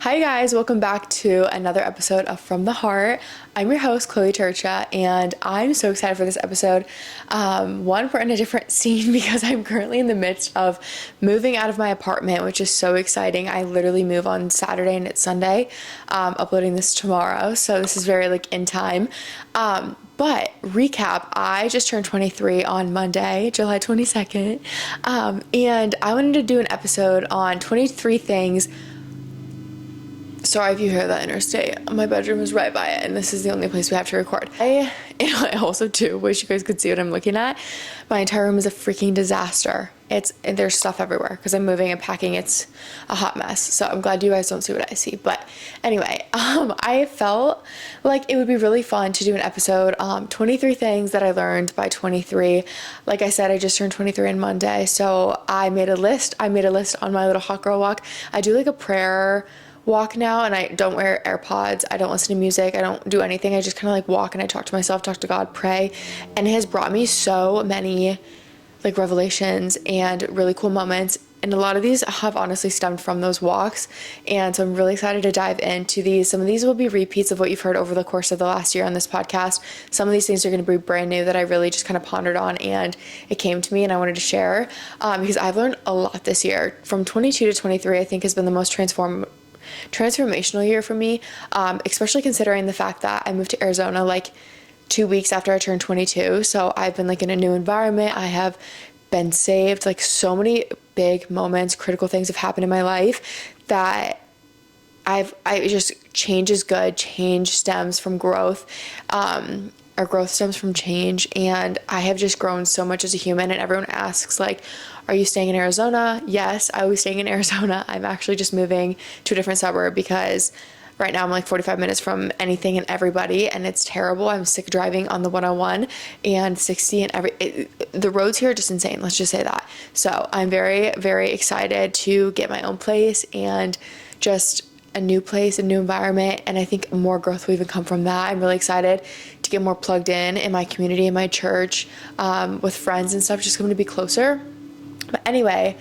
Hi guys, welcome back to another episode of From the Heart. I'm your host, Chloe Trca, and I'm so excited for this episode. One, we're in a different scene because I'm currently in the midst of moving out of my apartment, which is so exciting. I literally move on Saturday and it's Sunday. Uploading this tomorrow, so this is very in time. But recap, I just turned 23 on Monday, July 22nd, and I wanted to do an episode on 23 things. Sorry if you hear that interstate. My bedroom is right by it, and this is the only place we have to record. I also too wish you guys could see what I'm looking at. My entire room is a freaking disaster. There's stuff everywhere because I'm moving and packing. It's a hot mess. So I'm glad you guys don't see what I see. But anyway, I felt like it would be really fun to do an episode. 23 things that I learned by 23. Like I said, I just turned 23 on Monday, so I made a list. I made a list on my little hot girl walk. I do a prayer walk now, and I don't wear AirPods. I don't listen to music. I don't do anything. I just kind of walk and I talk to myself, talk to God, pray, and it has brought me so many revelations and really cool moments. And a lot of these have honestly stemmed from those walks. And so I'm really excited to dive into these. Some of these will be repeats of what you've heard over the course of the last year on this podcast. Some of these things are going to be brand new that I really just kind of pondered on, and it came to me and I wanted to share because I've learned a lot this year. From 22 to 23, I think has been the most transformational year for me, especially considering the fact that I moved to Arizona 2 weeks after I turned 22. So I've been in a new environment. I have been saved. So many big moments, critical things have happened in my life that change is good. Change stems from growth. Our growth stems from change, and I have just grown so much as a human. And everyone asks are you staying in Arizona? Yes, I was staying in Arizona. I'm actually just moving to a different suburb because right now I'm 45 minutes from anything and everybody, and it's terrible. I'm sick of driving on the 101 and 60 and the roads here are just insane. Let's just say that. So I'm very, very excited to get my own place and just a new place, a new environment, and I think more growth will even come from that. I'm really excited to get more plugged in my community, in my church, with friends and stuff, just going to be closer. But anyway,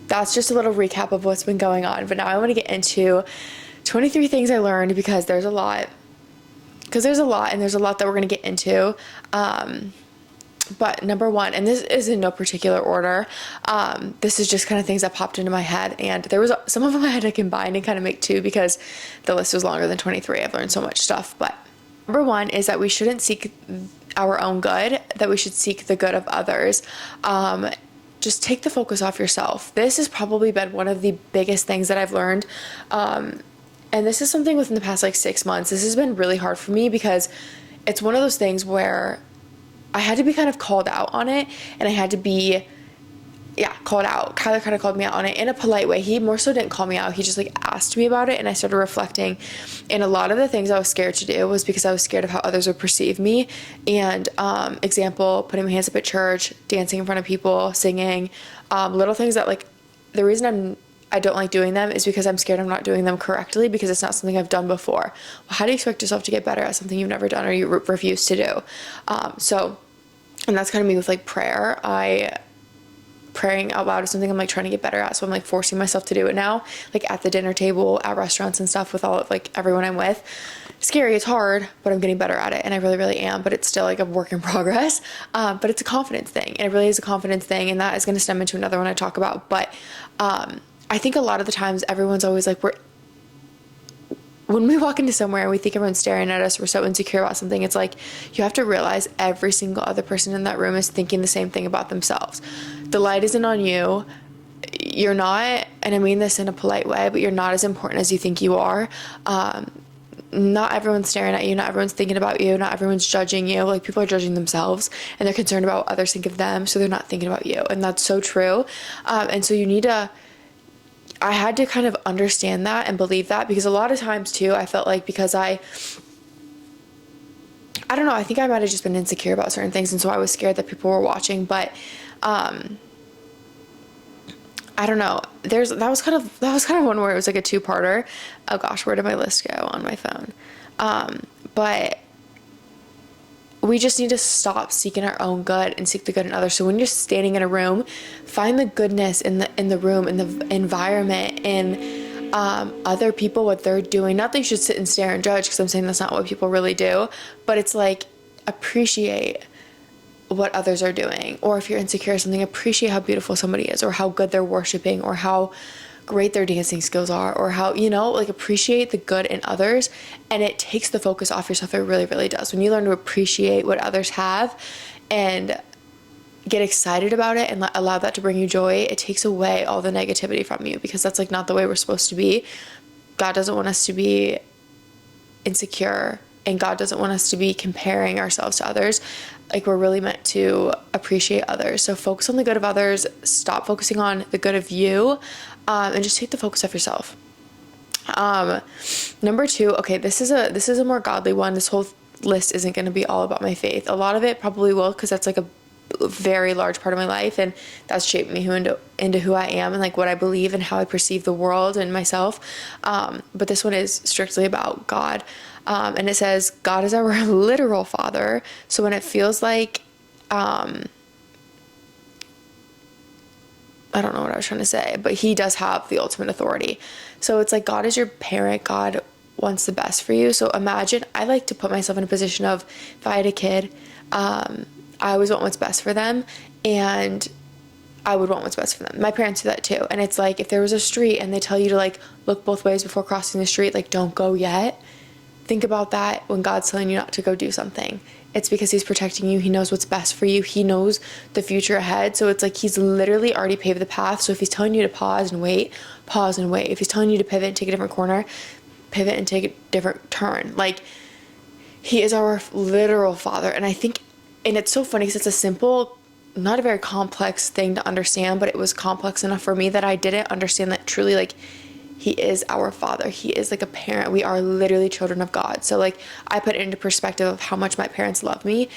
that's just a little recap of what's been going on. But now I want to get into 23 things I learned because there's a lot. And there's a lot that we're going to get into. But number one, and this is in no particular order, this is just kind of things that popped into my head, and there was some of them I had to combine and kind of make two because the list was longer than 23. I've learned so much stuff. But number one is that we shouldn't seek our own good, that we should seek the good of others. Just take the focus off yourself. This has probably been one of the biggest things that I've learned. And this is something within the past 6 months. This has been really hard for me because it's one of those things where I had to be kind of called out on it, and I had to be, called out. Kyler kind of called me out on it in a polite way. He more so didn't call me out. He just asked me about it, and I started reflecting. And a lot of the things I was scared to do was because I was scared of how others would perceive me. And example, putting my hands up at church, dancing in front of people, singing, little things that the reason I don't like doing them is because I'm scared I'm not doing them correctly because it's not something I've done before. Well, how do you expect yourself to get better at something you've never done or you refuse to do? And that's kind of me with prayer. Praying out loud is something I'm trying to get better at. So I'm forcing myself to do it now, at the dinner table, at restaurants and stuff with all of everyone I'm with. Scary, it's hard, but I'm getting better at it, and I really, really am. But it's still a work in progress. But it's a confidence thing, and it really is a confidence thing, and that is going to stem into another one I talk about. But I think a lot of the times everyone's always when we walk into somewhere and we think everyone's staring at us, we're so insecure about something. It's you have to realize every single other person in that room is thinking the same thing about themselves. The light isn't on you. You're not, and I mean this in a polite way, but you're not as important as you think you are. Not everyone's staring at you. Not everyone's thinking about you. Not everyone's judging you. People are judging themselves, and they're concerned about what others think of them, so they're not thinking about you. And that's so true. And so you need to, I had to kind of understand that and believe that, because a lot of times too, I felt because I don't know, I think I might have just been insecure about certain things, and so I was scared that people were watching. But I don't know. That was kind of one where it was a two-parter. Oh gosh, where did my list go on my phone? But we just need to stop seeking our own good and seek the good in others. So when you're standing in a room, find the goodness in the room, in the environment, in other people, what they're doing. Not that you should sit and stare and judge, because I'm saying that's not what people really do, but it's like appreciate what others are doing. Or if you're insecure or something, appreciate how beautiful somebody is, or how good they're worshiping, or how great their dancing skills are, or how, like appreciate the good in others. And it takes the focus off yourself. It really, really does. When you learn to appreciate what others have and get excited about it and allow that to bring you joy, it takes away all the negativity from you, because that's like not the way we're supposed to be. God doesn't want us to be insecure, and God doesn't want us to be comparing ourselves to others. Like, we're really meant to appreciate others. So focus on the good of others, stop focusing on the good of you, and just take the focus off yourself. Number 2, okay, this is a more godly one. This whole list isn't going to be all about my faith. A lot of it probably will, because that's like a very large part of my life, and that's shaped me into who I am, and like what I believe and how I perceive the world and myself. But this one is strictly about God. And it says, God is our literal father. So when it feels like, I don't know what I was trying to say, but he does have the ultimate authority. So it's like, God is your parent. God wants the best for you. So imagine, I like to put myself in a position of, if I had a kid, I always want what's best for them, and I would want what's best for them. My parents do that too. And it's like, if there was a street and they tell you to like look both ways before crossing the street, like don't go yet. Think about that when God's telling you not to go do something. It's because he's protecting you. He knows what's best for you. He knows the future ahead. So it's like he's literally already paved the path. So if he's telling you to pause and wait, pause and wait. If he's telling you to pivot and take a different corner, pivot and take a different turn. Like, he is our literal father. And I think, and it's so funny because it's a simple, not a very complex thing to understand, but it was complex enough for me that I didn't understand that truly, like, he is our father. He is like a parent. We are literally children of God. So like, I put it into perspective of how much my parents love me,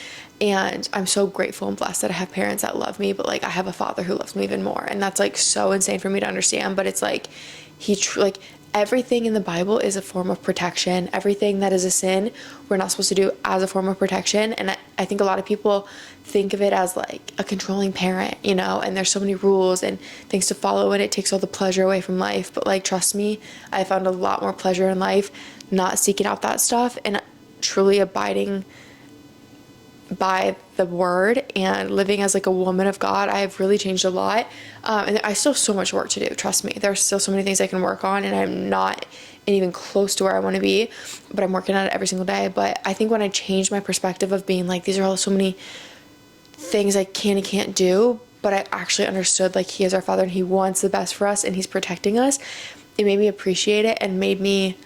and I'm so grateful and blessed that I have parents that love me, but like, I have a father who loves me even more. And that's like so insane for me to understand. But it's like, like, everything in the Bible is a form of protection. Everything that is a sin, we're not supposed to do as a form of protection. And I think a lot of people think of it as like a controlling parent, and there's so many rules and things to follow, and it takes all the pleasure away from life. But like, trust me, I found a lot more pleasure in life not seeking out that stuff and truly abiding by the word and living as like a woman of God. I have really changed a lot. And I still have so much work to do. Trust me, there's still so many things I can work on, and I'm not even close to where I want to be, but I'm working on it every single day. But I think when I changed my perspective of being like, these are all so many things I can and can't do, but I actually understood like he is our father and he wants the best for us and he's protecting us, it made me appreciate it and made me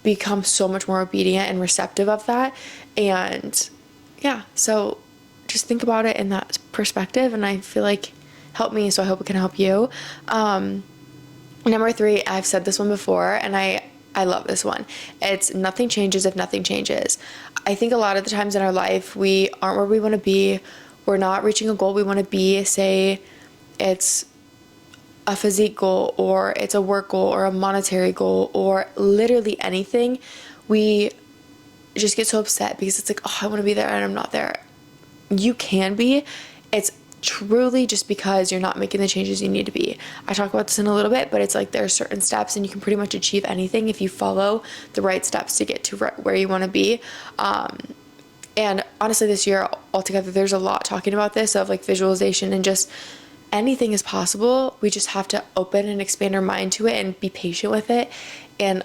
become so much more obedient and receptive of that. And yeah, so just think about it in that perspective, and I feel like helped me, so I hope it can help you. Number 3, I've said this one before, and I love this one. It's nothing changes if nothing changes. I think a lot of the times in our life, we aren't where we want to be. We're not reaching a goal we want to be. Say it's a physique goal, or it's a work goal, or a monetary goal, or literally anything. We just get so upset because it's like, oh, I want to be there and I'm not there. You can be. It's truly just because you're not making the changes you need to be. I talk about this in a little bit, but it's like there are certain steps, and you can pretty much achieve anything if you follow the right steps to get to where you want to be. And honestly, this year altogether, there's a lot talking about this, of like visualization, and just anything is possible. We just have to open and expand our mind to it and be patient with it and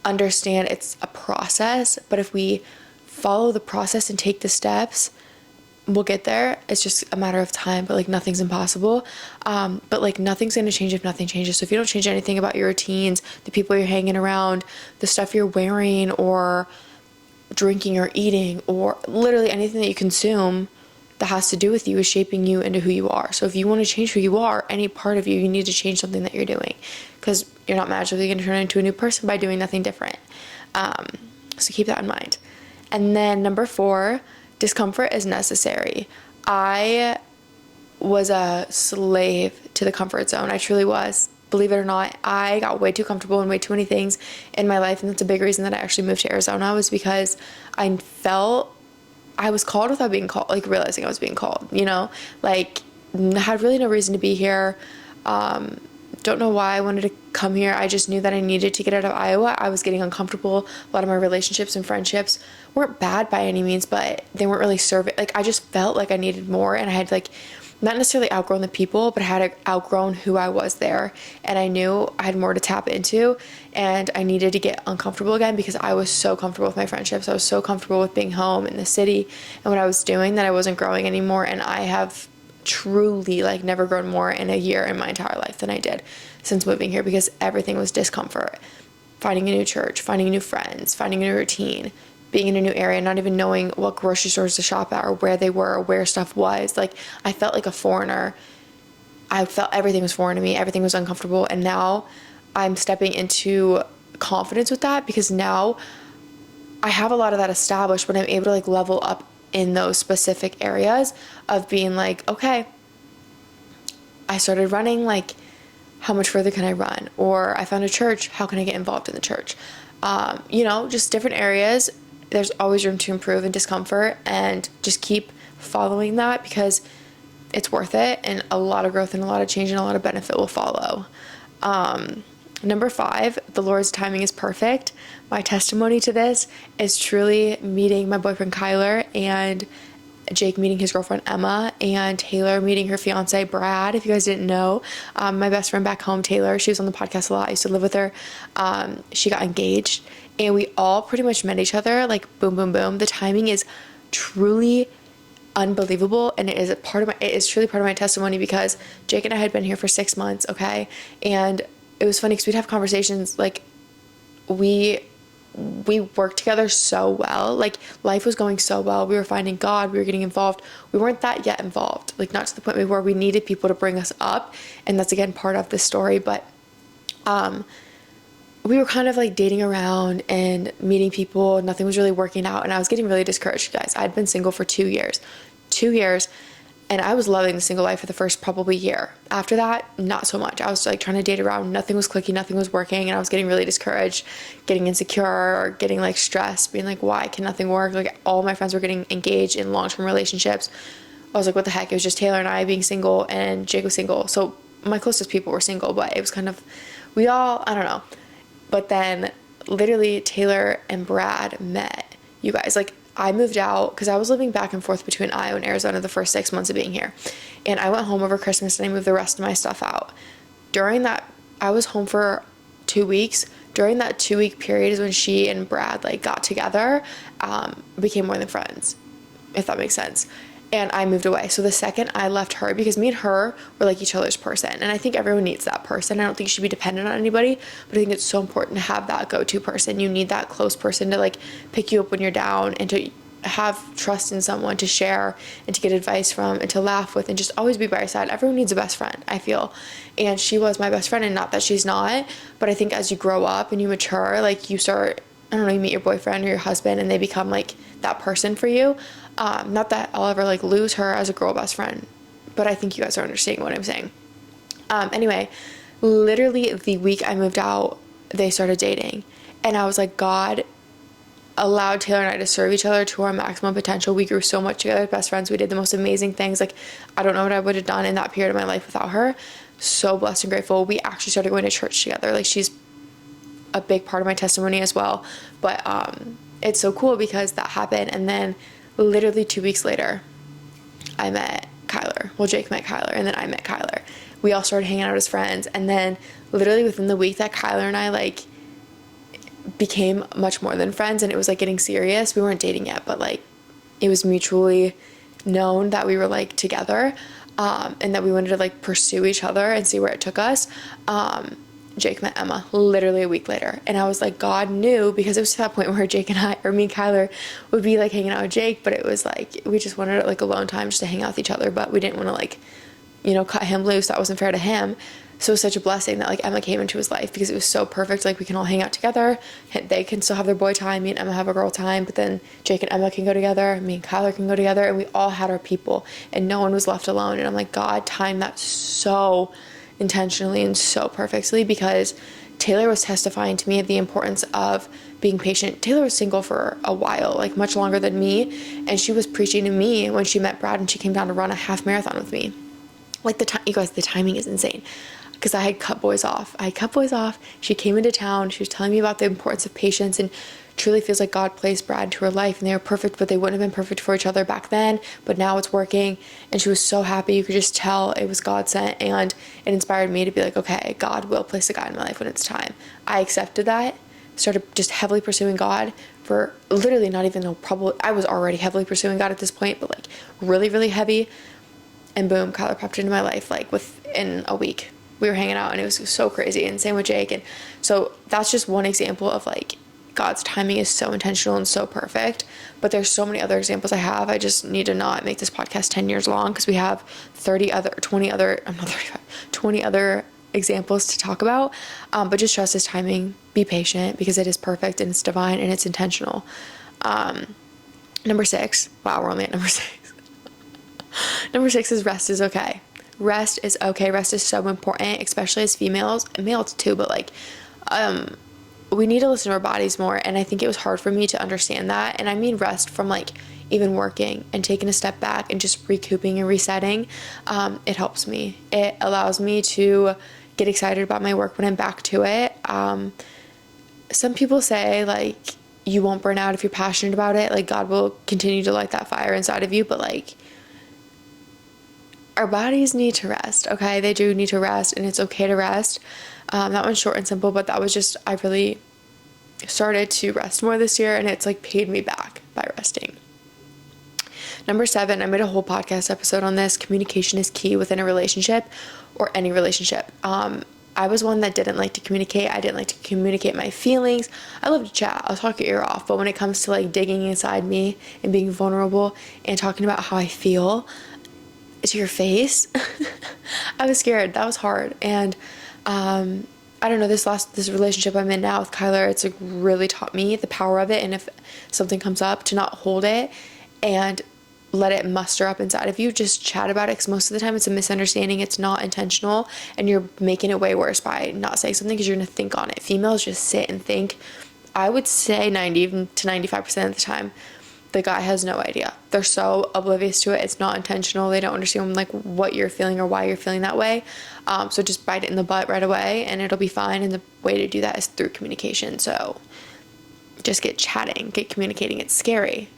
understand it's a process. But if we follow the process and take the steps, we'll get there. It's just a matter of time, but like nothing's impossible. But like nothing's going to change if nothing changes. So if you don't change anything about your routines, the people you're hanging around, the stuff you're wearing or drinking or eating, or literally anything that you consume that has to do with you is shaping you into who you are. So if you want to change who you are, any part of you, you need to change something that you're doing, because you're not magically going to turn into a new person by doing nothing different. So keep that in mind. And then number 4, discomfort is necessary. I was a slave to the comfort zone. I truly was. Believe it or not, I got way too comfortable in way too many things in my life. And that's a big reason that I actually moved to Arizona, was because I felt I was called without being called, like realizing I was being called, like I had really no reason to be here. Don't know why I wanted to come here. I just knew that I needed to get out of Iowa. I was getting uncomfortable. A lot of my relationships and friendships weren't bad by any means, but they weren't really serving. Like, I just felt like I needed more, and I had like not necessarily outgrown the people, but I had outgrown who I was there, and I knew I had more to tap into, and I needed to get uncomfortable again because I was so comfortable with my friendships. I was so comfortable with being home in the city and what I was doing that I wasn't growing anymore, and I have truly like never grown more in a year in my entire life than I did since moving here, because everything was discomfort. Finding a new church, finding new friends, finding a new routine, being in a new area, not even knowing what grocery stores to shop at or where they were or where stuff was. Like, I felt like a foreigner. I felt everything was foreign to me. Everything was uncomfortable. And now I'm stepping into confidence with that, because now I have a lot of that established, but I'm able to like level up in those specific areas of being like, okay, I started running, like, how much further can I run? Or I found a church, how can I get involved in the church? Just different areas. There's always room to improve and discomfort, and just keep following that because it's worth it, and a lot of growth and a lot of change and a lot of benefit will follow. Number 5, the Lord's timing is perfect. My testimony to this is truly meeting my boyfriend Kyler, and Jake meeting his girlfriend Emma, and Taylor meeting her fiance Brad. If you guys didn't know, my best friend back home, Taylor, she was on the podcast a lot. I used to live with her. She got engaged, and we all pretty much met each other like boom, boom, boom. The timing is truly unbelievable, and it is truly part of my testimony, because Jake and I had been here for 6 months, okay? And it was funny because we'd have conversations like we worked together so well. Like, life was going so well. We were finding God. We were getting involved. We weren't that yet involved, like not to the point where we needed people to bring us up. And that's, again, part of this story. But we were kind of like dating around and meeting people. Nothing was really working out. And I was getting really discouraged, guys. I'd been single for 2 years. 2 years. And I was loving the single life for the first probably year. After that, not so much. I was like trying to date around. Nothing was clicking. Nothing was working. And I was getting really discouraged, getting insecure, or getting like stressed, being like, why can nothing work? Like, all my friends were getting engaged in long-term relationships. I was like, what the heck? It was just Taylor and I being single, and Jake was single. So my closest people were single, but it was kind of, I don't know. But then literally Taylor and Brad met. You guys, like, I moved out because I was living back and forth between Iowa and Arizona the first 6 months of being here. And I went home over Christmas and I moved the rest of my stuff out. During that, I was home for 2 weeks. During that 2-week period is when she and Brad like got together, became more than friends, if that makes sense. And I moved away. So the second I left her, because me and her were like each other's person. And I think everyone needs that person. I don't think you should be dependent on anybody, but I think it's so important to have that go-to person. You need that close person to like pick you up when you're down, and to have trust in someone to share and to get advice from and to laugh with and just always be by your side. Everyone needs a best friend, I feel. And she was my best friend, and not that she's not, but I think as you grow up and you mature, like you start, I don't know, you meet your boyfriend or your husband and they become like that person for you. Not that I'll ever like lose her as a girl best friend, but I think you guys are understanding what I'm saying. Anyway, literally the week I moved out, they started dating, and I was like, God allowed Taylor and I to serve each other to our maximum potential. We grew so much together as best friends. We did the most amazing things. Like, I don't know what I would have done in that period of my life without her. So blessed and grateful. We actually started going to church together. Like, she's a big part of my testimony as well. But it's so cool because that happened. And then literally 2 weeks later, I met Kyler. Well, Jake met Kyler, and then I met Kyler. We all started hanging out as friends. And then literally within the week that Kyler and I like became much more than friends, and it was like getting serious. We weren't dating yet, but like it was mutually known that we were like together, and that we wanted to like pursue each other and see where it took us. Jake met Emma literally a week later, and I was like, God knew, because it was to that point where Jake and I, or me and Kyler, would be like hanging out with Jake, but it was like we just wanted like alone time just to hang out with each other, but we didn't want to like, cut him loose. That wasn't fair to him. So it was such a blessing that like Emma came into his life, because it was so perfect. Like, we can all hang out together. They can still have their boy time. Me and Emma have a girl time, but then Jake and Emma can go together. Me and Kyler can go together, and we all had our people, and no one was left alone. And I'm like, God timed that so intentionally and so perfectly, because Taylor was testifying to me of the importance of being patient. Taylor was single for a while, like much longer than me, and she was preaching to me when she met Brad and she came down to run a half marathon with me. Like, you guys, the timing is insane. because I had cut boys off. She came into town. She was telling me about the importance of patience, and truly feels like God placed Brad into her life, and they were perfect, but they wouldn't have been perfect for each other back then, but now it's working. And she was so happy. You could just tell it was God sent, and it inspired me to be like, okay, God will place a guy in my life when it's time. I accepted that, started just heavily pursuing God for literally not even no probably I was already heavily pursuing God at this point, but like really, really heavy. And boom, Kyler popped into my life like within a week. We were hanging out and it was so crazy. And same with Jake. And so that's just one example of like God's timing is so intentional and so perfect. But there's so many other examples I have. I just need to not make this podcast 10 years long because we have 20 other examples to talk about. But just trust his timing. Be patient because it is perfect and it's divine and it's intentional. Number 6. Wow, we're only at number 6. Number 6 is rest is okay. Rest is okay. Rest is so important, especially as females and males too. But like, we need to listen to our bodies more. And I think it was hard for me to understand that. And I mean rest from like even working and taking a step back and just recouping and resetting. It helps me. It allows me to get excited about my work when I'm back to it. Some people say like you won't burn out if you're passionate about it. Like God will continue to light that fire inside of you. But like our bodies need to rest. Okay. They do need to rest and it's okay to rest. That one's short and simple, but that was just, I really started to rest more this year and it's like paid me back by resting. Number 7, I made a whole podcast episode on this. Communication is key within a relationship or any relationship. I was one that didn't like to communicate. I didn't like to communicate my feelings. I love to chat. I'll talk your ear off. But when it comes to like digging inside me and being vulnerable and talking about how I feel to your face, I was scared. That was hard. And I don't know, this relationship I'm in now with Kyler, it's like really taught me the power of it. And if something comes up, to not hold it and let it muster up inside of you, just chat about it. Because most of the time it's a misunderstanding. It's not intentional. And you're making it way worse by not saying something because you're going to think on it. Females just sit and think. I would say 90 to 95% of the time, the guy has no idea. They're so oblivious to it. It's not intentional. They don't understand like what you're feeling or why you're feeling that way. So just bite it in the butt right away and it'll be fine. And the way to do that is through communication. So just get chatting, get communicating. It's scary.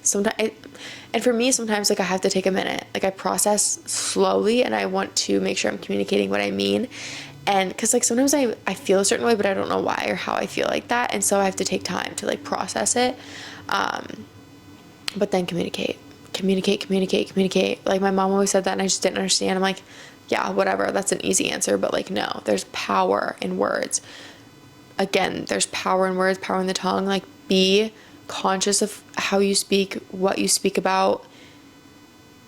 And for me, sometimes like I have to take a minute. Like I process slowly and I want to make sure I'm communicating what I mean. And because like sometimes I feel a certain way, but I don't know why or how I feel like that. And so I have to take time to like process it. But then communicate. Like my mom always said that and I just didn't understand. I'm like, yeah, whatever. That's an easy answer. But like, no, there's power in words. Again, there's power in words, power in the tongue. Like be conscious of how you speak, what you speak about.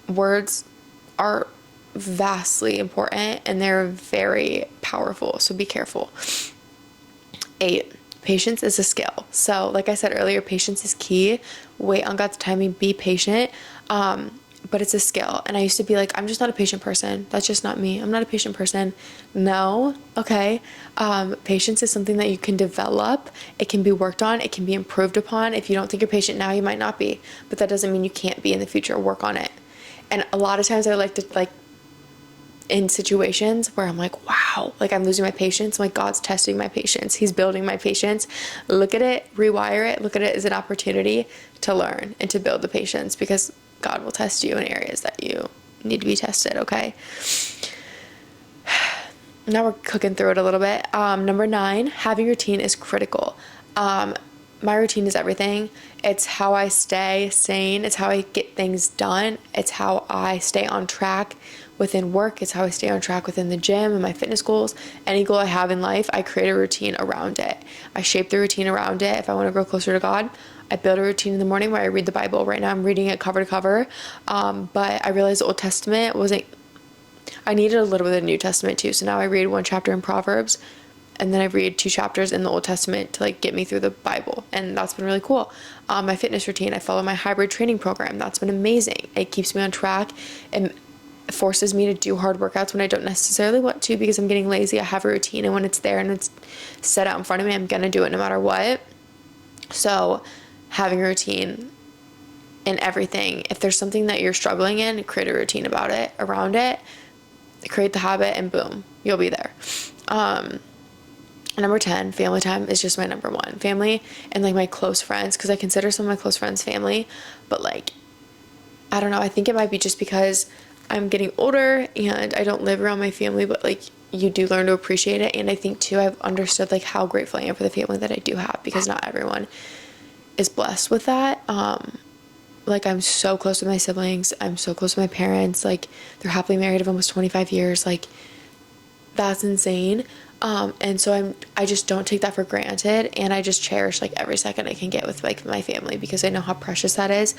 Words are vastly important and they're very powerful. So be careful. 8. Patience is a skill. So like I said earlier, patience is key. Wait on God's timing, be patient. But it's a skill. And I used to be like, I'm just not a patient person. That's just not me. I'm not a patient person. No. Okay. Patience is something that you can develop. It can be worked on. It can be improved upon. If you don't think you're patient now, you might not be, but that doesn't mean you can't be in the future. Work on it. And a lot of times I like to like in situations where I'm like, wow, like I'm losing my patience. I'm like, God's testing my patience. He's building my patience. Look at it, rewire it. Look at it as an opportunity to learn and to build the patience because God will test you in areas that you need to be tested. Okay. Now we're cooking through it a little bit. Number 9, having routine is critical. My routine is everything. It's how I stay sane. It's how I get things done. It's how I stay on track within work. It's how I stay on track within the gym and my fitness goals. Any goal I have in life, I create a routine around it. I shape the routine around it. If I want to grow closer to God, I build a routine in the morning where I read the Bible. Right now I'm reading it cover to cover. But I realized the Old Testament I needed a little bit of the New Testament too. So now I read 1 chapter in Proverbs and then I read 2 chapters in the Old Testament to like get me through the Bible. And that's been really cool. My fitness routine, I follow my hybrid training program. That's been amazing. It keeps me on track and forces me to do hard workouts when I don't necessarily want to because I'm getting lazy. I have a routine and when it's there and it's set out in front of me, I'm going to do it no matter what. So having a routine in everything, if there's something that you're struggling in, create a routine about it, around it, create the habit and boom, you'll be there. Number 10, family time is just my number one. Family and like my close friends, because I consider some of my close friends family, but like, I don't know, I think it might be just because I'm getting older and I don't live around my family, but like you do learn to appreciate it. And I think too, I've understood like how grateful I am for the family that I do have, because not everyone is blessed with that. Like I'm so close with my siblings. I'm so close with my parents. Like they're happily married of almost 25 years. Like that's insane. And so I just don't take that for granted, and I just cherish like every second I can get with like my family, because I know how precious that is.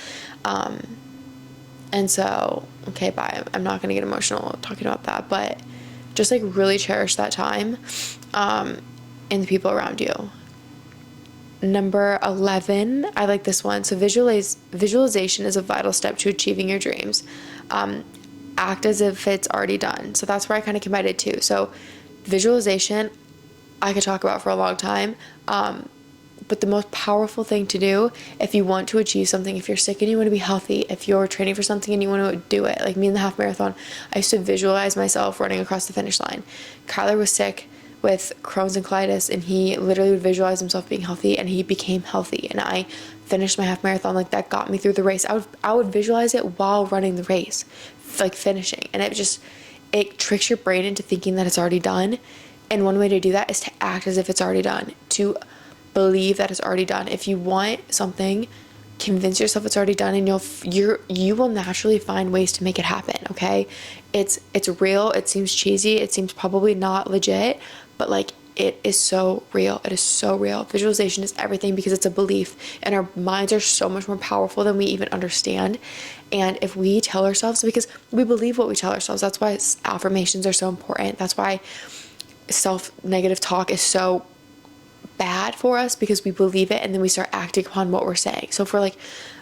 And so, okay, bye. I'm not going to get emotional talking about that, but just like really cherish that time, and the people around you. Number 11, I like this one. So visualization is a vital step to achieving your dreams. Act as if it's already done. So that's where I kind of combined it too. So visualization, I could talk about for a long time. But the most powerful thing to do if you want to achieve something, if you're sick and you want to be healthy, if you're training for something and you want to do it, like me in the half marathon, I used to visualize myself running across the finish line. Kyler was sick with Crohn's and colitis, and he literally would visualize himself being healthy, and he became healthy, and I finished my half marathon. Like that got me through the race. I would visualize it while running the race, like finishing, and it tricks your brain into thinking that it's already done. And one way to do that is to act as if it's already done, to believe that it's already done. If you want something, convince yourself it's already done, and you will naturally find ways to make it happen. Okay, it's real. It seems cheesy, it seems probably not legit, but like it is so real. It is so real. Visualization is everything, because it's a belief, and our minds are so much more powerful than we even understand. And if we tell ourselves, because we believe what we tell ourselves, that's why affirmations are so important. That's why self-negative talk is so bad for us, because we believe it and then we start acting upon what we're saying. So if we're like,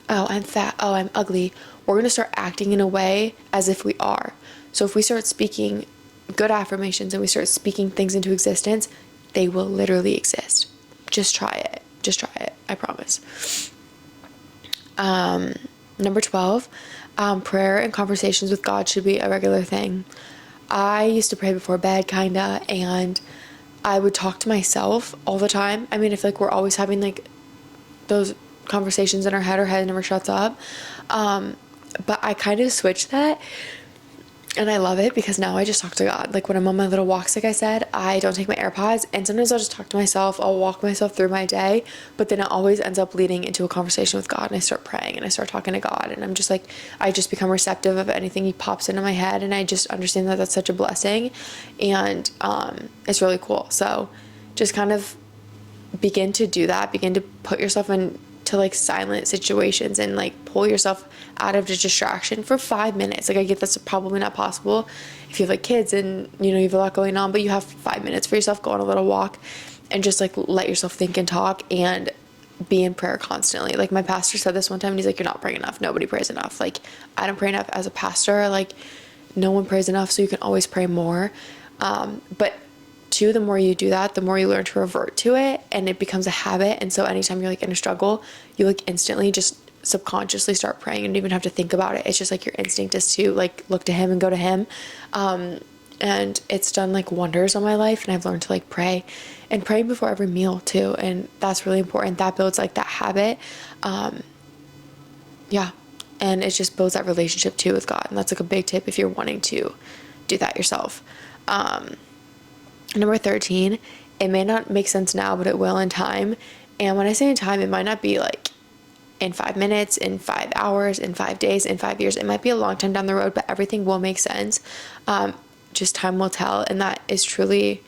oh, I'm fat, oh, I'm ugly, we're going to start acting in a way as if we are. So if we start speaking good affirmations and we start speaking things into existence, they will literally exist. Just try it. Just try it. I promise. Number 12, prayer and conversations with God should be a regular thing. I used to pray before bed, kinda, and I would talk to myself all the time. I mean, I feel like we're always having like those conversations in our head never shuts up. But I kind of switched that, and I love it, because now I just talk to God. Like when I'm on my little walks, like I said, I don't take my AirPods, and sometimes I'll just talk to myself. I'll walk myself through my day, but then it always ends up leading into a conversation with God, and I start praying and I start talking to God, and I'm just like, I just become receptive of anything He pops into my head, and I just understand that that's such a blessing, and it's really cool. So just kind of begin to do that, begin to put yourself into like silent situations, and like pull yourself out of the distraction for 5 minutes. Like I get that's probably not possible if you have like kids and you have a lot going on, but you have 5 minutes for yourself, go on a little walk and just like let yourself think and talk, and be in prayer constantly. Like my pastor said this one time, and he's like, you're not praying enough. Nobody prays enough. Like I don't pray enough as a pastor. Like no one prays enough, so you can always pray more. But two, the more you do that, the more you learn to revert to it, and it becomes a habit. And so anytime you're like in a struggle, you like instantly just subconsciously start praying, and don't even have to think about it. It's just like your instinct is to like look to Him and go to Him. And it's done like wonders on my life, and I've learned to like pray, and pray before every meal too. And that's really important. That builds like that habit. Yeah. And it just builds that relationship too with God. And that's like a big tip if you're wanting to do that yourself. Number 13, it may not make sense now, but it will in time. And when I say in time, it might not be like in 5 minutes, in 5 hours, in 5 days, in 5 years. It might be a long time down the road, but everything will make sense. Just time will tell. And that is truly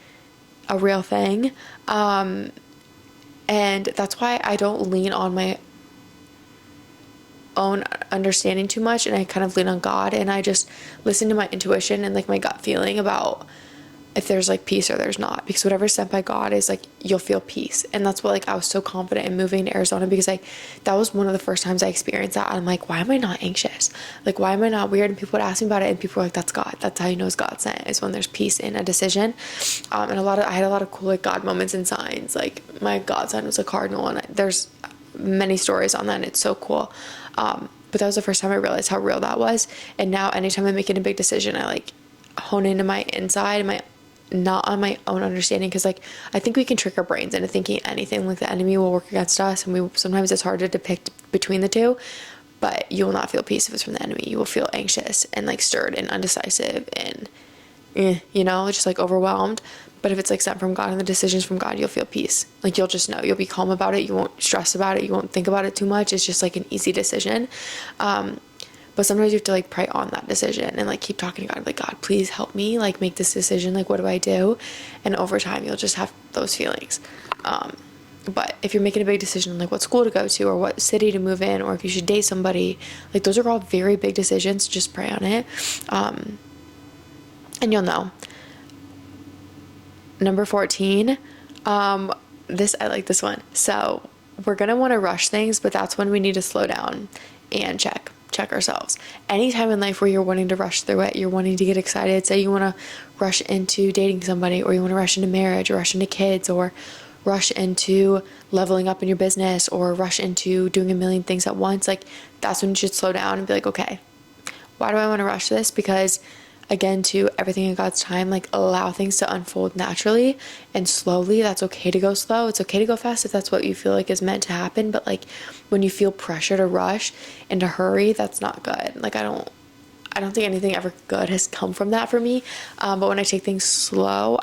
a real thing. And that's why I don't lean on my own understanding too much, and I kind of lean on God, and I just listen to my intuition and like my gut feeling about if there's like peace or there's not, because whatever's sent by God is like, you'll feel peace. And that's what like I was so confident in moving to Arizona, because that was one of the first times I experienced that. I'm like, why am I not anxious? Like, why am I not weird? And people would ask me about it, and people were like, that's God. That's how you know it's God sent, is when there's peace in a decision. And I had a lot of cool like God moments and signs. Like my God sign was a cardinal, and there's many stories on that, and it's so cool. But that was the first time I realized how real that was. And now anytime I'm making a big decision, I like hone into my inside and my not on my own understanding, because like I think we can trick our brains into thinking anything, like the enemy will work against us, and we sometimes it's hard to depict between the two, but you will not feel peace if it's from the enemy. You will feel anxious and like stirred and undecisive and just like overwhelmed. But if it's like sent from God and the decisions from God, you'll feel peace. Like you'll just know, you'll be calm about it, you won't stress about it, you won't think about it too much. It's just like an easy decision. But sometimes you have to like pray on that decision and like keep talking to God, like, God, please help me like make this decision. Like, what do I do? And over time, you'll just have those feelings. But if you're making a big decision, like what school to go to or what city to move in, or if you should date somebody, like those are all very big decisions. Just pray on it. And you'll know. Number 14, I like this one. So we're going to want to rush things, but that's when we need to slow down and check ourselves. Anytime in life where you're wanting to rush through it, you're wanting to get excited, say you want to rush into dating somebody, or you want to rush into marriage, or rush into kids, or rush into leveling up in your business, or rush into doing a million things at once, like that's when you should slow down and be like, okay, why do I want to rush this? Because again, to everything in God's time, like allow things to unfold naturally and slowly. That's okay to go slow. It's okay to go fast if that's what you feel like is meant to happen. But like when you feel pressure to rush and to hurry, that's not good. Like I don't think anything ever good has come from that for me. But when I take things slow,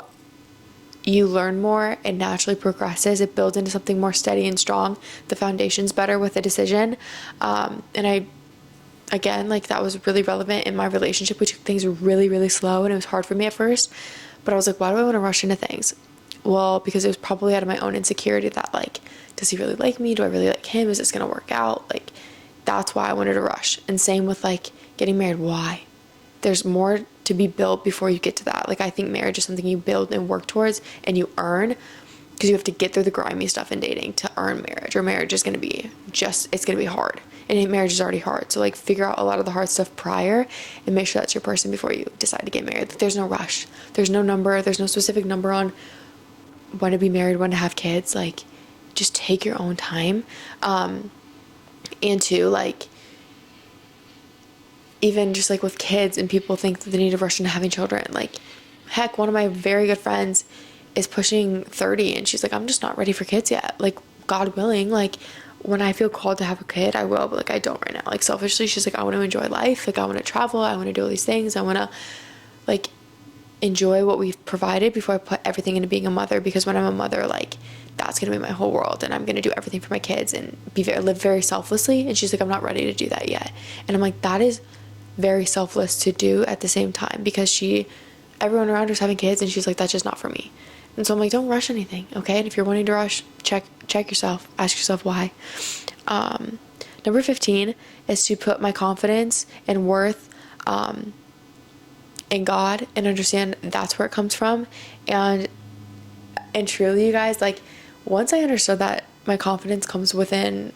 you learn more, it naturally progresses, it builds into something more steady and strong. The foundation's better with a decision. Again, like that was really relevant in my relationship. We took things really, really slow and it was hard for me at first, but I was like, why do I want to rush into things? Well, because it was probably out of my own insecurity that like, does he really like me? Do I really like him? Is this going to work out? Like, that's why I wanted to rush. And same with like getting married. Why? There's more to be built before you get to that. Like, I think marriage is something you build and work towards and you earn, because you have to get through the grimy stuff in dating to earn marriage, or marriage is going to be it's going to be hard. And marriage is already hard. So like figure out a lot of the hard stuff prior and make sure that's your person before you decide to get married. Like, there's no rush. There's no number. There's no specific number on when to be married, when to have kids. Like, just take your own time. And to like, even just like with kids, and people think that they need to rush into having children. Like, heck, one of my very good friends is pushing 30 and she's like, I'm just not ready for kids yet. Like, God willing, like when I feel called to have a kid, I will, but like I don't right now. Like, selfishly, she's like, I want to enjoy life. Like, I want to travel. I want to do all these things. I want to like enjoy what we've provided before I put everything into being a mother. Because when I'm a mother, like that's going to be my whole world, and I'm going to do everything for my kids and live very selflessly. And she's like, I'm not ready to do that yet. And I'm like, that is very selfless to do at the same time, because everyone around her is having kids and she's like, that's just not for me. And so I'm like, don't rush anything, okay? And if you're wanting to rush, check yourself, ask yourself why. Number 15 is to put my confidence and worth in God, and understand that's where it comes from. And truly, you guys, like once I understood that my confidence comes within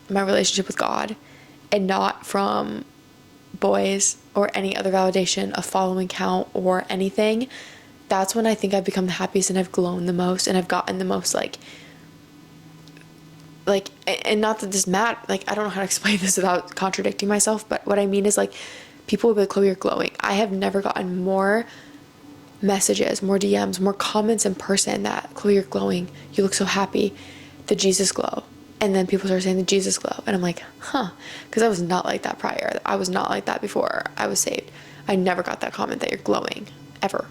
my relationship with God and not from boys or any other validation, a following count or anything, that's when I think I've become the happiest and I've grown the most and I've gotten the most like, and not that this like, I don't know how to explain this without contradicting myself, but what I mean is like, people will be like, Chloe, you're glowing. I have never gotten more messages, more DMs, more comments in person that, Chloe, you're glowing. You look so happy. The Jesus glow. And then people start saying the Jesus glow. And I'm like, because I was not like that prior. I was not like that before I was saved. I never got that comment that you're glowing, ever.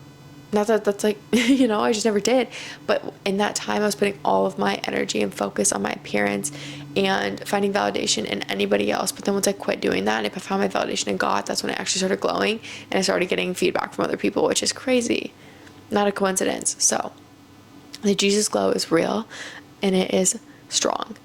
Not that that's like, I just never did. But in that time, I was putting all of my energy and focus on my appearance and finding validation in anybody else. But then once I quit doing that, and if I found my validation in God, that's when I actually started glowing and I started getting feedback from other people, which is crazy. Not a coincidence. So the Jesus glow is real and it is strong.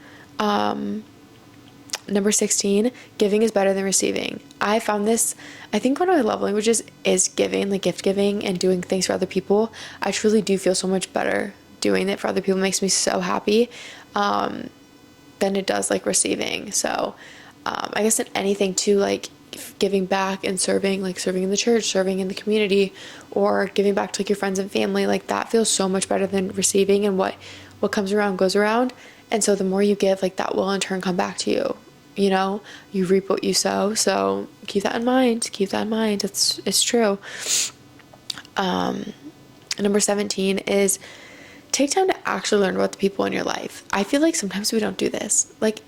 Number 16, giving is better than receiving. I found this, I think one of my love languages is giving, like gift giving and doing things for other people. I truly do feel so much better doing it for other people. It makes me so happy than it does like receiving. So I guess in anything too, like giving back and serving, like serving in the church, serving in the community, or giving back to like your friends and family, like that feels so much better than receiving. And what comes around goes around. And so the more you give, like that will in turn come back to you. You reap what you sow. So keep that in mind. It's true. Number 17 is take time to actually learn about the people in your life. I feel like sometimes we don't do this. Like,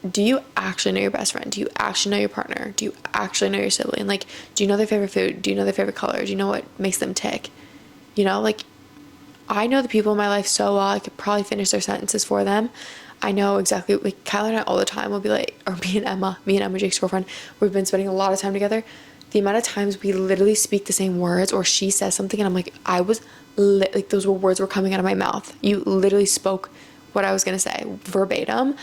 do you actually know your best friend? Do you actually know your partner? Do you actually know your sibling? Like, do you know their favorite food? Do you know their favorite color? Do you know what makes them tick? You know, like, I know the people in my life so well, I could probably finish their sentences for them. I know exactly, like, Kyler and I all the time will be like, or me and Emma, Jake's girlfriend, we've been spending a lot of time together. The amount of times we literally speak the same words, or she says something and I'm like, like, those words were coming out of my mouth. You literally spoke what I was going to say verbatim.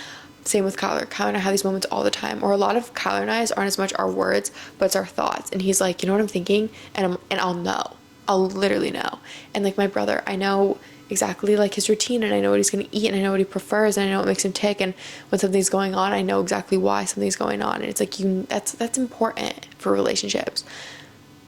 Same with Kyler. Kyler and I have these moments all the time, or a lot of Kyler and I's aren't as much our words, but it's our thoughts. And he's like, you know what I'm thinking? And I'll know. I'll literally know. And like my brother, I know exactly like his routine, and I know what he's going to eat, and I know what he prefers, and I know what makes him tick. And when something's going on, I know exactly why something's going on. And it's like, that's important for relationships.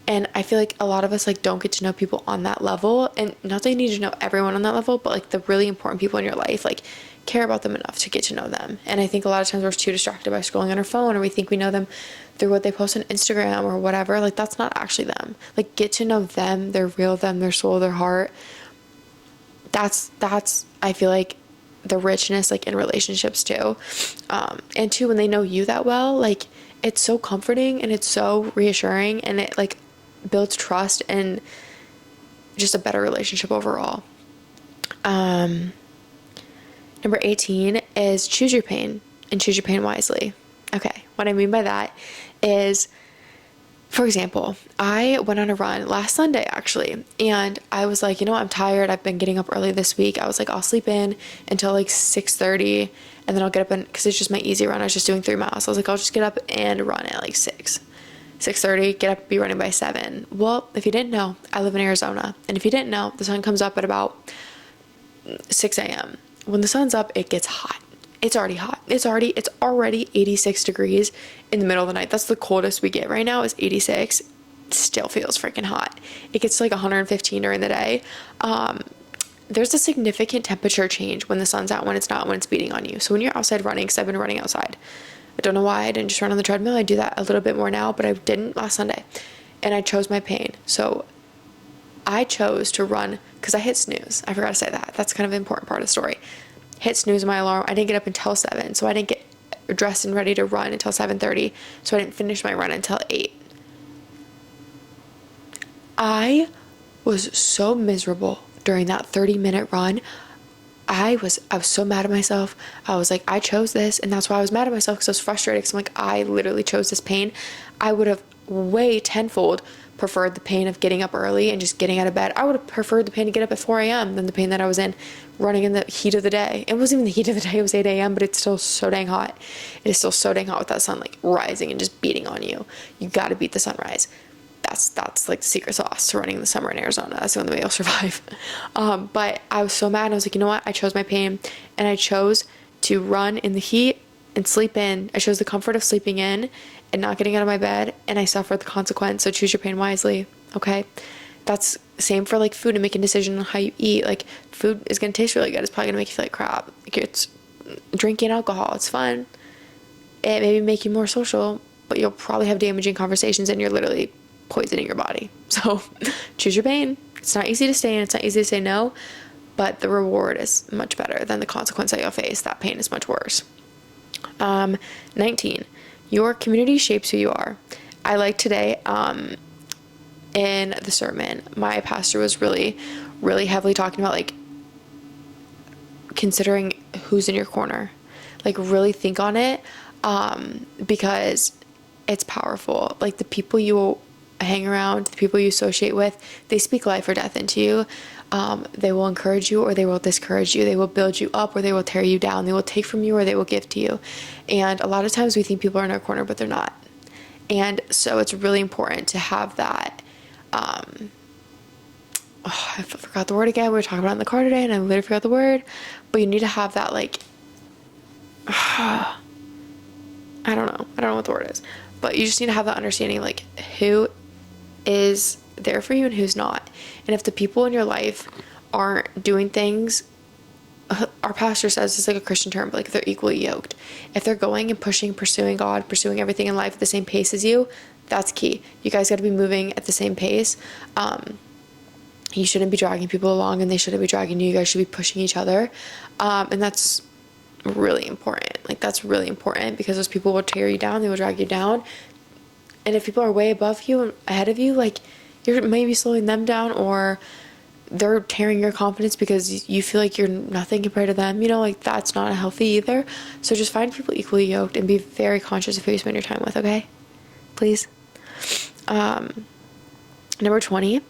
And I feel like a lot of us like don't get to know people on that level, and not that you need to know everyone on that level, but like the really important people in your life, like care about them enough to get to know them. And I think a lot of times we're too distracted by scrolling on our phone, or we think we know them through what they post on Instagram or whatever. Like, that's not actually them. Like, get to know them, their real them, their soul, their heart. That's I feel like the richness like in relationships too. And two, when they know you that well, like, it's so comforting and it's so reassuring, and it like builds trust and just a better relationship overall. Number 18 is choose your pain, and choose your pain wisely. Okay, what I mean by that is, for example, I went on a run last Sunday actually, and I was like, you know what, I'm tired. I've been getting up early this week. I was like, I'll sleep in until like 6:30, and then I'll get up, and because it's just my easy run. I was just doing 3 miles. So I was like, I'll just get up and run at like 6:30, get up, be running by 7. Well, if you didn't know, I live in Arizona, and if you didn't know, the sun comes up at about 6 a.m. When the sun's up, it gets hot. It's already hot. It's already 86 degrees in the middle of the night. That's the coldest we get right now is 86. Still feels freaking hot. It gets to like 115 during the day. There's a significant temperature change when the sun's out, when it's not, when it's beating on you. So when you're outside running, because I've been running outside, I don't know why I didn't just run on the treadmill. I do that a little bit more now, but I didn't last Sunday. And I chose my pain. So I chose to run because I hit snooze. I forgot to say that. That's kind of an important part of the story. Hit snooze my alarm. I didn't get up until 7, so I didn't get dressed and ready to run until 7:30, so I didn't finish my run until 8. I was so miserable during that 30-minute run. I was so mad at myself. I was like, I chose this, and that's why I was mad at myself, because I was frustrated, because I'm like, I literally chose this pain. I would have way tenfold preferred the pain of getting up early and just getting out of bed. I would have preferred the pain to get up at 4 a.m. than the pain that I was in running in the heat of the day. It wasn't even the heat of the day, it was 8 a.m., but it's still so dang hot. It is still so dang hot with that sun like rising and just beating on you. You got to beat the sunrise. That's like the secret sauce to running in the summer in Arizona. That's the only way you'll survive. But I was so mad. I was like, you know what? I chose my pain, and I chose to run in the heat and sleep in. I chose the comfort of sleeping in and not getting out of my bed, and I suffered the consequence. So choose your pain wisely. Okay. That's same for like food and making a decision on how you eat. Like, food is going to taste really good. It's probably going to make you feel like crap. Like, it's drinking alcohol. It's fun. It maybe make you more social, but you'll probably have damaging conversations, and you're literally poisoning your body. So choose your pain. It's not easy to stay in. It's not easy to say no, but the reward is much better than the consequence that you'll face. That pain is much worse. 19, your community shapes who you are. I like today, in the sermon, my pastor was really, really heavily talking about like considering who's in your corner. Like, really think on it, because it's powerful. Like, the people you hang around, the people you associate with, they speak life or death into you. They will encourage you or they will discourage you. They will build you up or they will tear you down. They will take from you or they will give to you. And a lot of times we think people are in our corner, but they're not. And so it's really important to have that. I forgot the word again. We were talking about it in the car today and I literally forgot the word. But you need to have that, like, I don't know what the word is. But you just need to have that understanding, like, who is there for you and who's not. And if the people in your life aren't doing things, our pastor says it's like a Christian term, but like, they're equally yoked. If they're going and pushing, pursuing God, pursuing everything in life at the same pace as you, that's key. You guys got to be moving at the same pace. you shouldn't be dragging people along, and they shouldn't be dragging you. You guys should be pushing each other. And that's really important. Like, that's really important, because those people will tear you down. They will drag you down. And if people are way above you and ahead of you, like, you're maybe slowing them down, or they're tearing your confidence because you feel like you're nothing compared to them, you know, like, that's not healthy either. So just find people equally yoked and be very conscious of who you spend your time with, okay? Please. Number 20.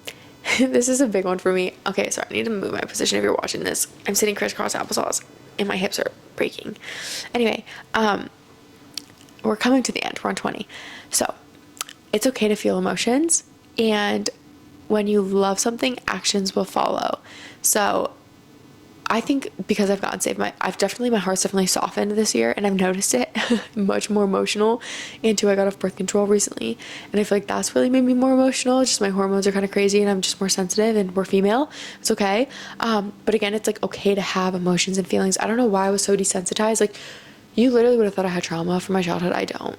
This is a big one for me. Okay, so I need to move my position if you're watching this. I'm sitting crisscross applesauce and my hips are breaking. Anyway, we're coming to the end. We're on 20. So it's okay to feel emotions, and when you love something, actions will follow. So I think because I've gotten saved, my heart's definitely softened this year, and I've noticed it. Much more emotional. And too, I got off birth control recently, and I feel like that's really made me more emotional. Just my hormones are kind of crazy, and I'm just more sensitive, and we're female. It's okay. But again, it's like okay to have emotions and feelings. I don't know why I was so desensitized. Like, you literally would have thought I had trauma from my childhood. I don't.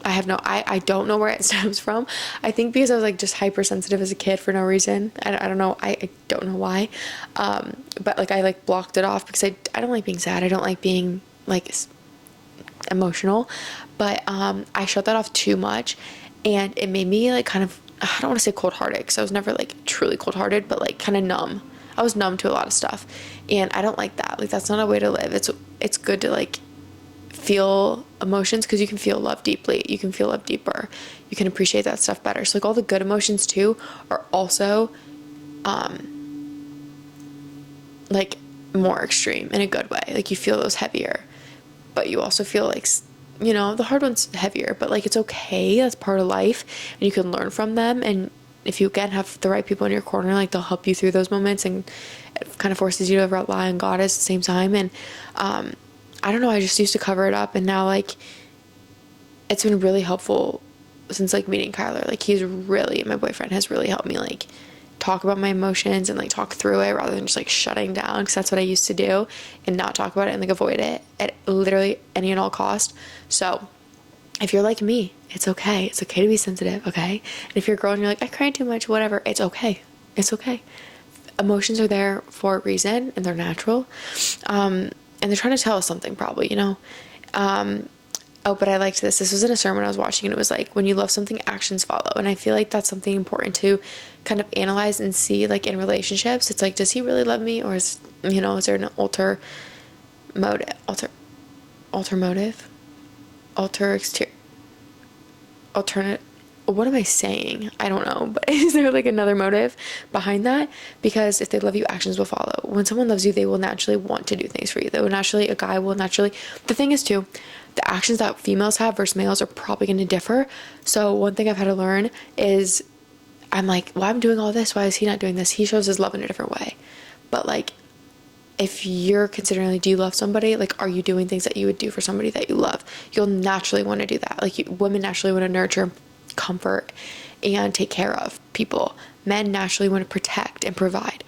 I don't know where it stems from. I think because I was like just hypersensitive as a kid for no reason. I don't know. I don't know why. But like I like blocked it off because I don't like being sad. I don't like being like emotional. But I shut that off too much, and it made me like kind of, I don't want to say cold-hearted, because I was never like truly cold-hearted, but like kind of numb. I was numb to a lot of stuff, and I don't like that. Like, that's not a way to live. It's good to like feel emotions, because you can feel love deeply, you can feel love deeper, you can appreciate that stuff better. So like all the good emotions too are also like more extreme in a good way. Like, you feel those heavier, but you also feel like, you know, the hard one's heavier, but like, it's okay. That's part of life, and you can learn from them. And if you again have the right people in your corner, like, they'll help you through those moments, and it kind of forces you to rely on God at the same time. And I don't know, I just used to cover it up, and now like it's been really helpful since like meeting Kyler. Like, my boyfriend has really helped me like talk about my emotions and like talk through it, rather than just like shutting down, because that's what I used to do, and not talk about it and like avoid it at literally any and all cost. So if you're like me, it's okay. It's okay to be sensitive, okay? And if you're a girl and you're like, I cry too much, whatever, it's okay. It's okay. Emotions are there for a reason, and they're natural. And they're trying to tell us something, probably, you know? Oh, but I liked this. This was in a sermon I was watching, and it was like, when you love something, actions follow. And I feel like that's something important to kind of analyze and see, like, in relationships. It's like, does he really love me? Or is there an alternate, what am I saying? I don't know, but is there like another motive behind that? Because if they love you, actions will follow. When someone loves you, they will naturally want to do things for you. A guy will naturally, the thing is too, the actions that females have versus males are probably going to differ. So one thing I've had to learn is, I'm like, well, I'm doing all this, why is he not doing this? He shows his love in a different way. But like, if you're considering, like, do you love somebody? Like, are you doing things that you would do for somebody that you love? You'll naturally want to do that. Like, women naturally want to nurture, comfort, and take care of people. Men naturally want to protect and provide.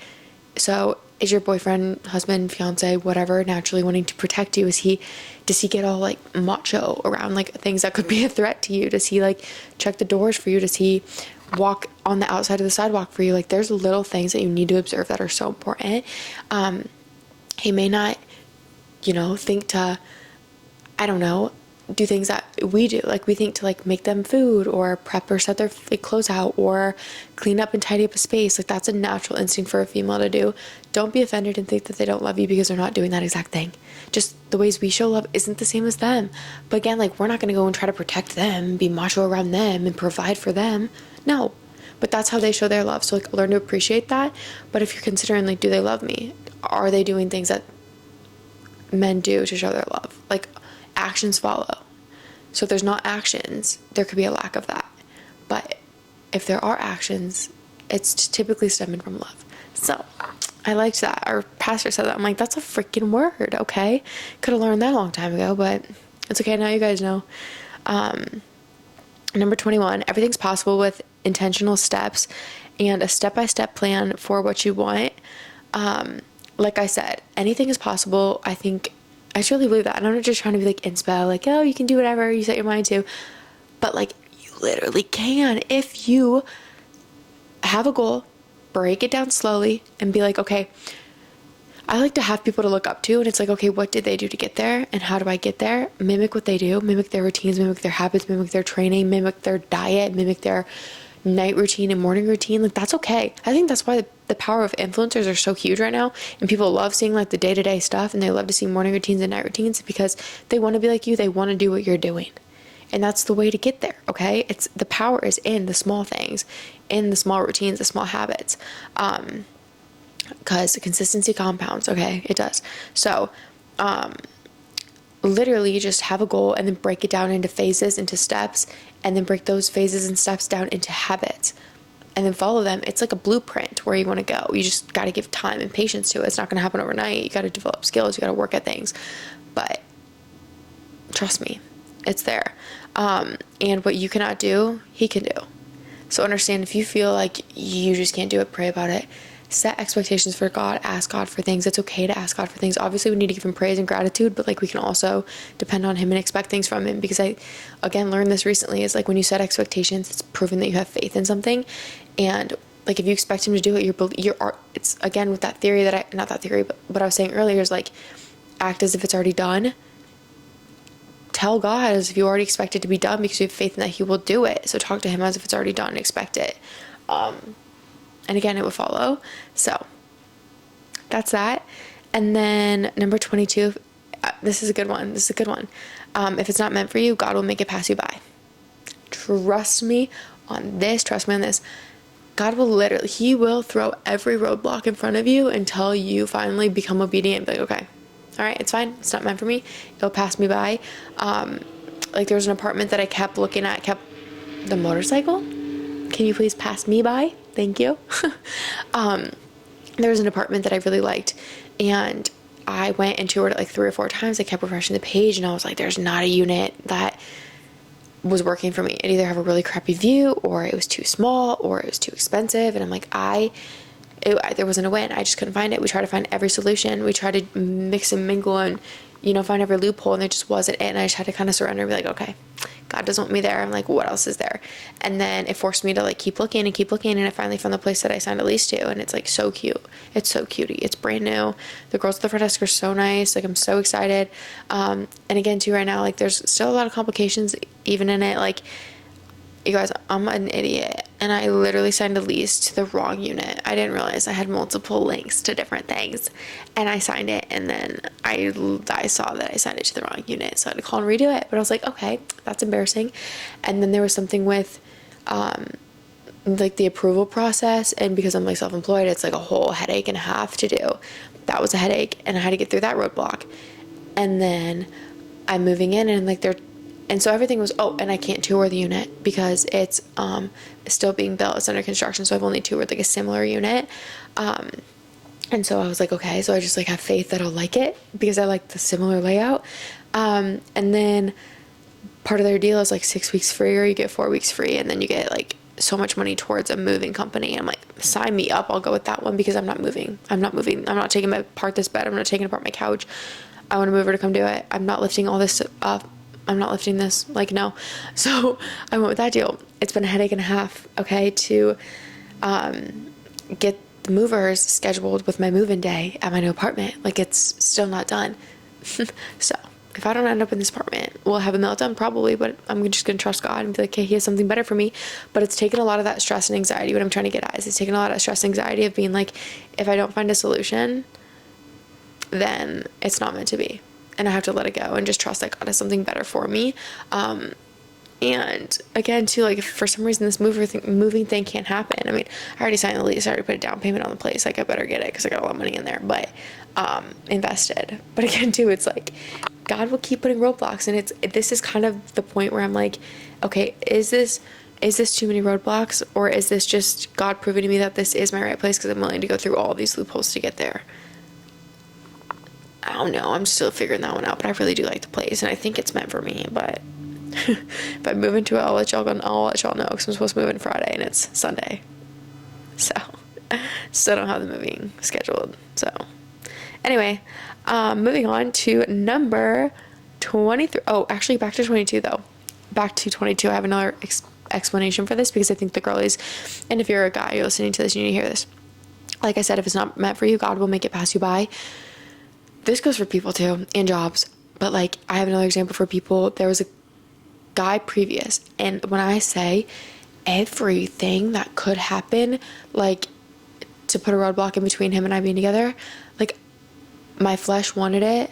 So is your boyfriend, husband, fiance, whatever, naturally wanting to protect you? Does he get all like macho around like things that could be a threat to you? Does he like check the doors for you? Does he walk on the outside of the sidewalk for you? Like, there's little things that you need to observe that are so important. He may not, think to, I don't know, do things that we do. Like, we think to like make them food, or prep or set their clothes out, or clean up and tidy up a space. Like, that's a natural instinct for a female to do. Don't be offended and think that they don't love you because they're not doing that exact thing. Just the ways we show love isn't the same as them. But again, like, we're not going to go and try to protect them, be macho around them, and provide for them. No. But that's how they show their love. So like, learn to appreciate that. But if you're considering, like, do they love me? Are they doing things that men do to show their love? Like, actions follow. So if there's not actions, there could be a lack of that. But if there are actions, it's typically stemming from love. So I liked that. Our pastor said that. I'm like, that's a freaking word, okay? Could have learned that a long time ago, but it's okay. Now you guys know. Number 21, everything's possible with intentional steps and a step-by-step plan for what you want. Like I said, anything is possible. I truly believe that. And I'm not just trying to be like inspo, like, oh, you can do whatever you set your mind to. But like, you literally can if you have a goal, break it down slowly and be like, okay, I like to have people to look up to, and it's like, okay, what did they do to get there, and how do I get there? Mimic what they do, mimic their routines, mimic their habits, mimic their training, mimic their diet, mimic their night routine and morning routine. Like, that's okay. I think that's why the power of influencers are so huge right now, and people love seeing like the day-to-day stuff, and they love to see morning routines and night routines because they want to be like you. They want to do what you're doing, and that's the way to get there. Okay, it's the power is in the small things, in the small routines, the small habits, because consistency compounds. Okay, it does. So literally you just have a goal and then break it down into phases, into steps, and then break those phases and steps down into habits and then follow them. It's like a blueprint where you want to go. You just got to give time and patience to it. It's not going to happen overnight. You got to develop skills. You got to work at things, but trust me, it's there. And what you cannot do, he can do. So understand, if you feel like you just can't do it, pray about it. Set expectations for God. Ask God for things. It's okay to ask God for things. Obviously, we need to give him praise and gratitude, but like we can also depend on him and expect things from him, because I, again, learned this recently, is like when you set expectations, it's proven that you have faith in something. And like if you expect him to do it, it's again with that theory that not that theory, but what I was saying earlier is like, act as if it's already done. Tell God as if you already expect it to be done, because you have faith in that he will do it. So talk to him as if it's already done and expect it. And again, it will follow. So that's that. And then number 22, this is a good one. If it's not meant for you, God will make it pass you by. Trust me on this. God will he will throw every roadblock in front of you until you finally become obedient and be like, okay, all right, it's fine. It's not meant for me. It'll pass me by. Like there was an apartment that I kept looking at, the motorcycle. Can you please pass me by? Thank you. There was an apartment that I really liked, and I went and toured it like 3 or 4 times. I kept refreshing the page, and I was like, there's not a unit that was working for me. It either have a really crappy view, or it was too small, or it was too expensive. And I'm like, there wasn't a win. I just couldn't find it. We tried to find every solution. We tried to mix and mingle and, find every loophole, and there just wasn't it. And I just had to kind of surrender and be like, okay, God doesn't want me there. I'm like, what else is there? And then it forced me to like keep looking. And I finally found the place that I signed a lease to, and it's like so cute. It's so cutie. It's brand new. The girls at the front desk are so nice. Like, I'm so excited. And again too, right now, like there's still a lot of complications even in it. Like, you guys, I'm an idiot, and I literally signed a lease to the wrong unit. I didn't realize I had multiple links to different things, and I signed it, and then I saw that I signed it to the wrong unit, so I had to call and redo it. But I was like, okay, that's embarrassing. And then there was something with like the approval process, and because I'm like self-employed, it's like a whole headache and a half to do. That was a headache, and I had to get through that roadblock. And then I'm moving in, and so everything was, and I can't tour the unit because it's still being built. It's under construction, so I've only toured like a similar unit. And so I was like, okay, so I just like have faith that I'll like it because I like the similar layout. And then part of their deal is like 6 weeks free, or you get 4 weeks free, and then you get like so much money towards a moving company. I'm like, sign me up. I'll go with that one because I'm not moving. I'm not taking apart this bed. I'm not taking apart my couch. I want a mover to come do it. I'm not lifting all this up. I'm not lifting this, like, no. So I went with that deal. It's been a headache and a half, okay, to get the movers scheduled with my move-in day at my new apartment. Like, it's still not done. So if I don't end up in this apartment, we'll have a meltdown probably, but I'm just going to trust God and be like, okay, he has something better for me. But it's taken a lot of that stress and anxiety. What I'm trying to get at is it's taken a lot of stress and anxiety of being like, if I don't find a solution, then it's not meant to be. And I have to let it go and just trust that God has something better for me. And again, too, like if for some reason this moving thing can't happen, I mean, I already signed the lease, I already put a down payment on the place. Like, I better get it because I got a lot of money in there, but invested. But again, too, it's like God will keep putting roadblocks, and this is kind of the point where I'm like, okay, is this too many roadblocks, or is this just God proving to me that this is my right place because I'm willing to go through all these loopholes to get there? I don't know. I'm still figuring that one out, but I really do like the place, and I think it's meant for me. But if I move into it, I'll let y'all know because I'm supposed to move in Friday and it's Sunday. So still don't have the moving scheduled. So anyway, moving on to number 23. Oh, actually, back to 22 though. Back to 22. I have another explanation for this because I think the girlies, and if you're a guy, you're listening to this, you need to hear this. Like I said, if it's not meant for you, God will make it pass you by. This goes for people too, and jobs. But like, I have another example for people. There was a guy previous, and when I say everything that could happen, like to put a roadblock in between him and I being together, like my flesh wanted it.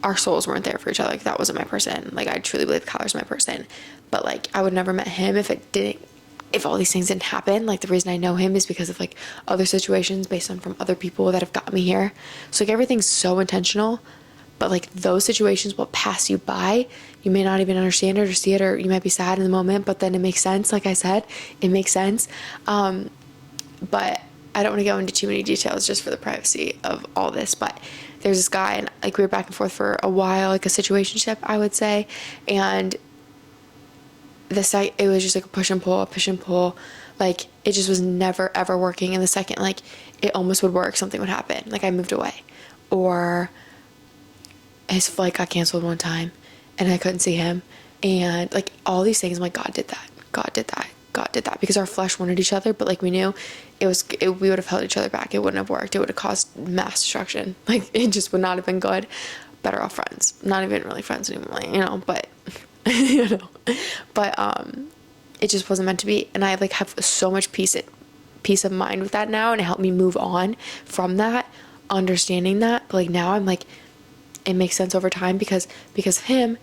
Our souls weren't there for each other. Like, that wasn't my person. Like, I truly believe Kyler's my person. But like, I would never met him if all these things didn't happen. Like, the reason I know him is because of like other situations based on from other people that have got me here. So like, everything's so intentional, but like those situations will pass you by. You may not even understand it or see it, or you might be sad in the moment, but then it makes sense. Like I said, it makes sense. But I don't want to go into too many details just for the privacy of all this, but there's this guy, and like we were back and forth for a while, like a situationship, I would say, and it was just like a push and pull, like it just was never ever working. And the second like it almost would work, something would happen, like I moved away, or his flight got canceled one time and I couldn't see him, and like all these things. I'm like, God did that, because our flesh wanted each other, but like we knew we would have held each other back. It wouldn't have worked. It would have caused mass destruction. Like, it just would not have been good. Better off friends. Not even really friends anymore, but but it just wasn't meant to be. And I like have so much peace of mind with that now, and it helped me move on from that, understanding that. But like now I'm like, it makes sense over time, because of him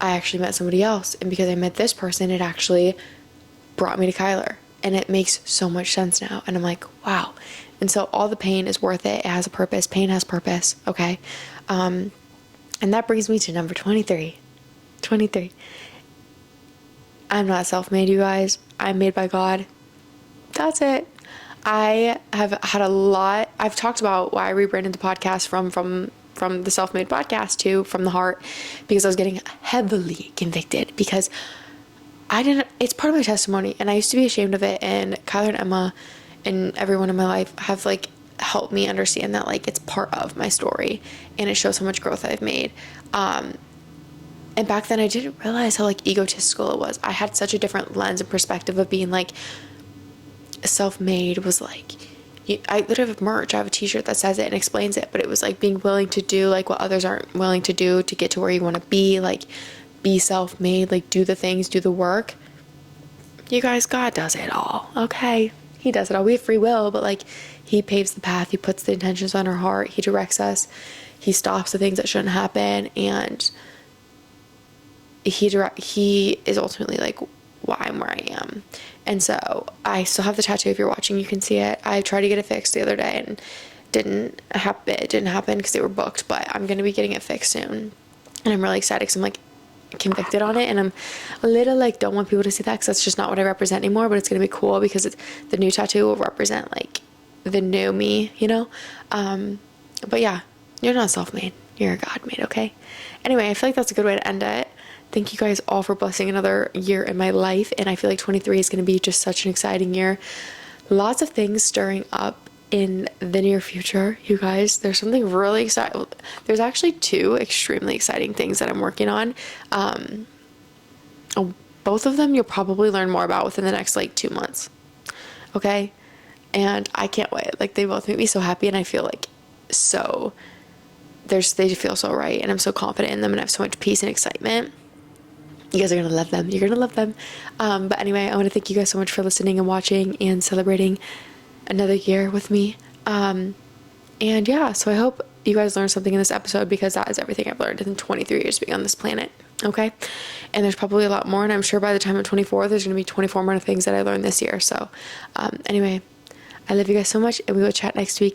I actually met somebody else, and because I met this person, it actually brought me to Kyler, and it makes so much sense now. And I'm like, wow. And so all the pain is worth it. It has a purpose. Pain has purpose. Okay. And that brings me to number 23. I'm not self-made, you guys. I'm made by God. That's it. I have had I've talked about why I rebranded the podcast from the Self-Made podcast to From the Heart, because I was getting heavily convicted, because it's part of my testimony, and I used to be ashamed of it, and Kyler and Emma and everyone in my life have like helped me understand that like it's part of my story, and it shows how much growth I've made. And back then I didn't realize how like egotistical it was. I had such a different lens and perspective of being like, self-made was like, I literally have merch. I have a t-shirt that says it and explains it, but it was like being willing to do like what others aren't willing to do to get to where you want to be, like be self-made, like do the things, do the work. You guys, God does it all, okay? He does it all. We have free will, but like he paves the path. He puts the intentions on our heart. He directs us. He stops the things that shouldn't happen, and he is ultimately like why I'm where I am. And so I still have the tattoo. If you're watching, you can see it. I tried to get it fixed the other day, and it didn't happen because they were booked, but I'm going to be getting it fixed soon. And I'm really excited because I'm like convicted on it, and I'm a little like don't want people to see that because that's just not what I represent anymore. But it's going to be cool because the new tattoo will represent like the new me, but yeah, you're not self-made, you're God-made. Okay, anyway, I feel like that's a good way to end it. Thank you guys all for blessing another year in my life, and I feel like 23 is going to be just such an exciting year. Lots of things stirring up in the near future, you guys. There's something really exciting. There's actually 2 extremely exciting things that I'm working on. Both of them you'll probably learn more about within the next like 2 months. Okay? And I can't wait. Like, they both make me so happy, and I feel like they feel so right, and I'm so confident in them, and I have so much peace and excitement. You guys are going to love them. You're going to love them. But anyway, I want to thank you guys so much for listening and watching and celebrating another year with me. And yeah, so I hope you guys learned something in this episode, because that is everything I've learned in 23 years being on this planet. Okay. And there's probably a lot more, and I'm sure by the time I'm 24, there's going to be 24 more things that I learned this year. So, anyway, I love you guys so much, and we will chat next week.